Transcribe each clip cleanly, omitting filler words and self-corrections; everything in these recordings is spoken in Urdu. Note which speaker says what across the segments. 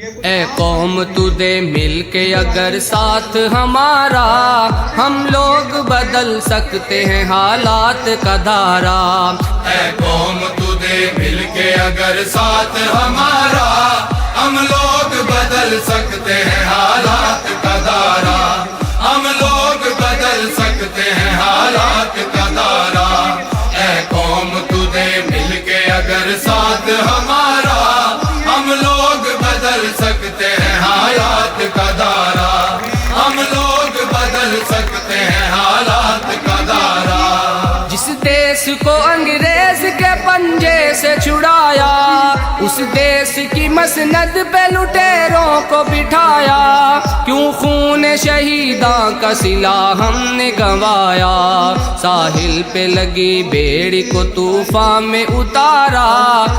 Speaker 1: اے قوم تو دے مل کے اگر ساتھ ہمارا، ہم لوگ بدل سکتے ہیں حالات کا دھارا۔
Speaker 2: اے قوم تو دے مل کے اگر ساتھ ہمارا، ہم لوگ بدل سکتے ہیں حالات کا دھارا، ہم لوگ بدل سکتے ہیں حالات کا دھارا۔ اے قوم تو دے مل کے اگر ساتھ ہمارا، ہم لوگ بدل سکتے ہیں حالات کا دھارا، ہم لوگ بدل سکتے ہیں حالات کا دھارا۔
Speaker 1: جس دیس کو انگریز کے پنجے سے چھڑایا، اس دیس کی مسند پہ لٹیروں کو بٹھایا، کیوں خون شہیداں کا صلہ ہم نے گنوایا، ساحل پہ لگی بیڑی کو طوفان میں اتارا۔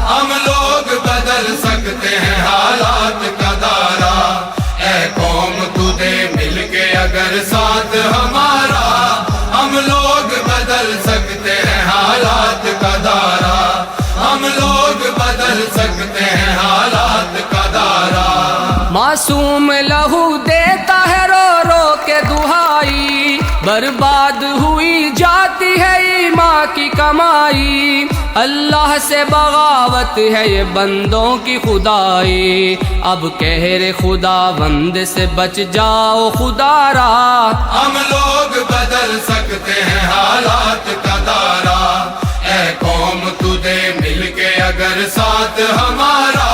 Speaker 2: ہم لوگ بدل سکتے ہیں حالات کا دھارا۔ اے قوم تو دے مل کے اگر ساتھ ہمارا، ہم لوگ بدل سکتے ہیں حالات کا دھارا، ہم لوگ بدل سکتے ہیں حالات کا دھارا۔
Speaker 1: معصوم لہو دیتا ہے رو رو کے دہائی، برباد ہوئی جاتی ہے ایمان کی کمائی، اللہ سے بغاوت ہے یہ بندوں کی خدائی، اب قہر خدا بند سے بچ جاؤ خدا را۔
Speaker 2: ہم لوگ بدل سکتے ہیں حالات کا دھارا۔ اے قوم تو دے مل کے اگر ساتھ ہمارا،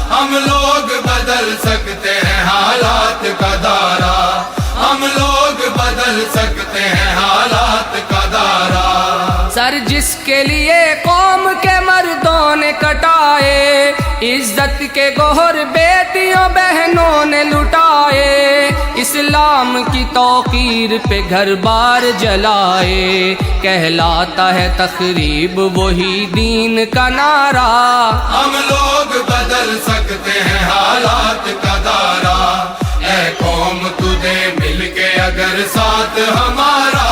Speaker 2: ہم لوگ بدل سکتے ہیں حالات کا دھارا، ہم لوگ بدل سکتے ہیں حالات کا دھارا۔
Speaker 1: سر جس کے لیے قوم کے مردوں نے کٹائے، عزت کے گوہر بیٹیوں بہنوں نے لٹائے، اسلام کی توقیر پہ گھر بار جلائے، کہلاتا ہے تخریب وہی دین کا نعرہ۔
Speaker 2: ہم لوگ بدل سکتے ہیں حالات کا دھارا۔ اے قوم تو دے مل کے اگر ساتھ ہمارا،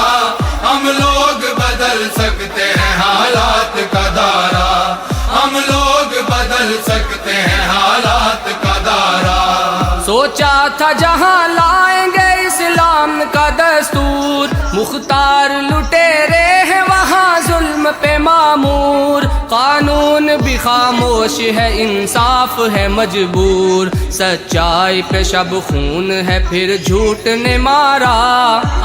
Speaker 2: ہم لوگ بدل سکتے ہیں حالات کا دھارا، ہم لوگ بدل سکتے ہیں حالات کا دھارا۔
Speaker 1: سوچا تھا جہاں لائیں گے اسلام کا دستور، مختار لٹیرے ہیں وہاں ظلم پہ معمور، قانون بھی خاموش ہے انصاف ہے مجبور، سچائی پہ شب خون ہے پھر جھوٹ نے مارا۔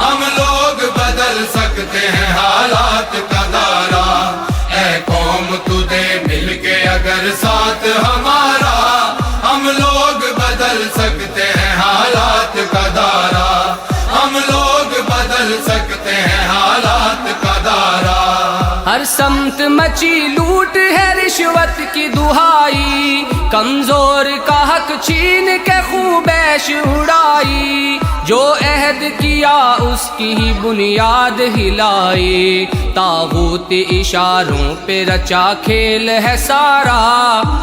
Speaker 2: ہم لوگ بدل سکتے ہیں حالات کا دھارا۔ اے قوم تو دے مل کے اگر ساتھ ہمارا، ہم لوگ بدل سکتے ہیں حالات کا دھارا، ہم لوگ بدل سکتے ہیں حالات کا دھارا۔
Speaker 1: ہر سمت مچی لوٹ ہے رشوت کی دہائی، کمزور کا حق چھین کے خوب عیش اڑائی، جو عہد کیا اس کی ہی بنیاد ہلائی، طاغوت اشاروں پہ رچا کھیل ہے سارا۔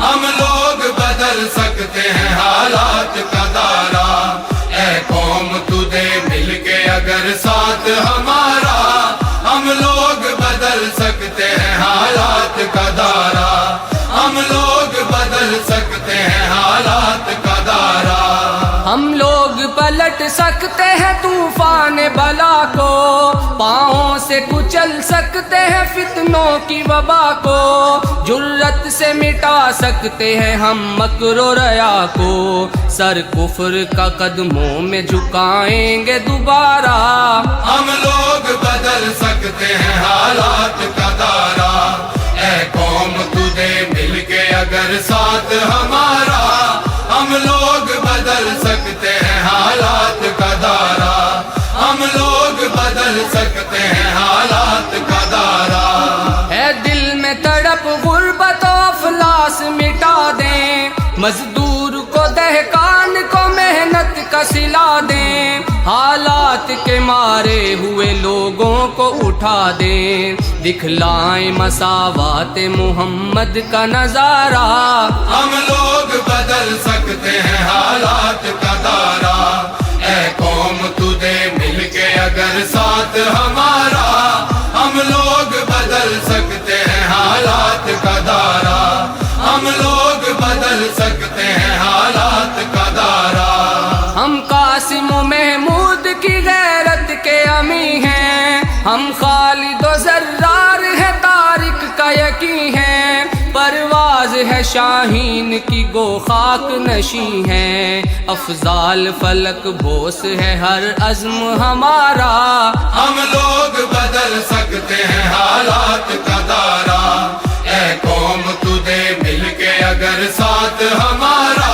Speaker 2: ہم لوگ بدل سکتے ہیں حالات کا دھارا۔ اے قوم تو دے مل کے اگر ساتھ ہمارا، ہم لوگ بدل سکتے ہیں حالات کا دھارا، ہم لوگ بدل سکتے ہیں حالات کا دھارا۔
Speaker 1: ہم لوگ پلٹ سکتے ہیں طوفان بلا کو، پاؤں سے کچل سکتے ہیں فتنوں کی وبا کو، جرت سے مٹا سکتے ہیں ہم مکر و ریا کو، سر کفر کا قدموں میں جھکائیں گے دوبارہ۔
Speaker 2: ہم لوگ بدل سکتے ہیں حالات کا دھارا۔ اے قوم تو دے مل کے اگر ساتھ ہمارا، ہم لوگ بدل سکتے ہیں حالات کا دھارا، ہم لوگ بدل سکتے ہیں حالات کا دھارا۔
Speaker 1: ہے دل میں تڑپ غربت و افلاس مٹا دیں، مزدور کو دہقان کو محنت کا صلہ دیں، حالات کے مارے ہوئے لوگوں کو اٹھا دیں، دکھلائیں مساوات محمد کا نظارہ۔
Speaker 2: ہم لوگ بدل سکتے ہیں حالات کا دھارا۔ اے قوم تو دے مل کے اگر ساتھ ہمارا، ہم لوگ بدل سکتے ہیں حالات کا دھارا، ہم لوگ بدل سکتے ہیں حالات
Speaker 1: کی غیرت کے امی ہیں، ہم خالد و زرار ہے طارق کا یقین ہے، پرواز ہے شاہین کی گو خاک نشیں ہیں، افضال فلک بوس ہے ہر عزم ہمارا،
Speaker 2: ہم لوگ بدل سکتے ہیں حالات کا دائرہ، اے قوم تو دے مل کے اگر ساتھ ہمارا،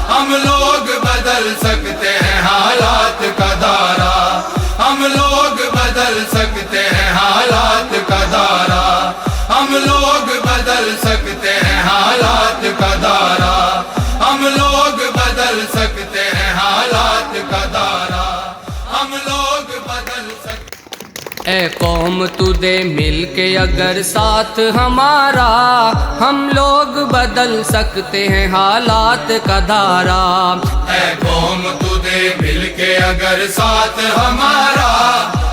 Speaker 2: ہم لوگ بدل سکتے ہیں حالات کا دائرہ، ہم لوگ بدل سکتے ہیں حالات کا دائرہ، ہم لوگ بدل سکتے ہیں حالات کا دائرہ، ہم لوگ بدل سکتے ہیں حالات کا دائرہ، ہم لوگ بدل سکتے۔
Speaker 1: اے قوم تو دے مل کے اگر ساتھ ہمارا، ہم لوگ بدل سکتے ہیں حالات کا دھارا،
Speaker 2: اے قوم تو دے مل کے اگر ساتھ ہمارا،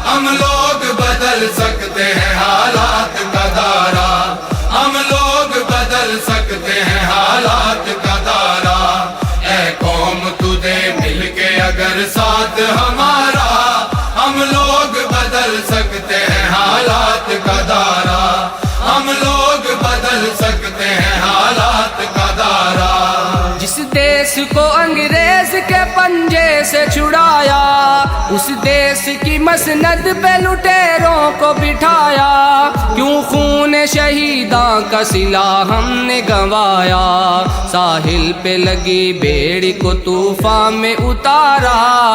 Speaker 2: ہم لوگ بدل سکتے ہیں حالات کا دائرہ، ہم لوگ بدل سکتے ہیں حالات کا دائرہ، اے قوم تو دے مل کے اگر ساتھ ہمارا، ہم لوگ بدل سکتے ہیں حالات کا دائرہ، ہم لوگ بدل سکتے ہیں حالات کا دائرہ۔
Speaker 1: جس دیس کو انگریز کے پنجے سے چھڑایا، اس دیس کی مسند پہ لٹیروں کو بٹھایا، کیوں خون شہیداں کا صلہ ہم نے گنوایا، ساحل پہ لگی بیڑی کو طوفان میں اتارا۔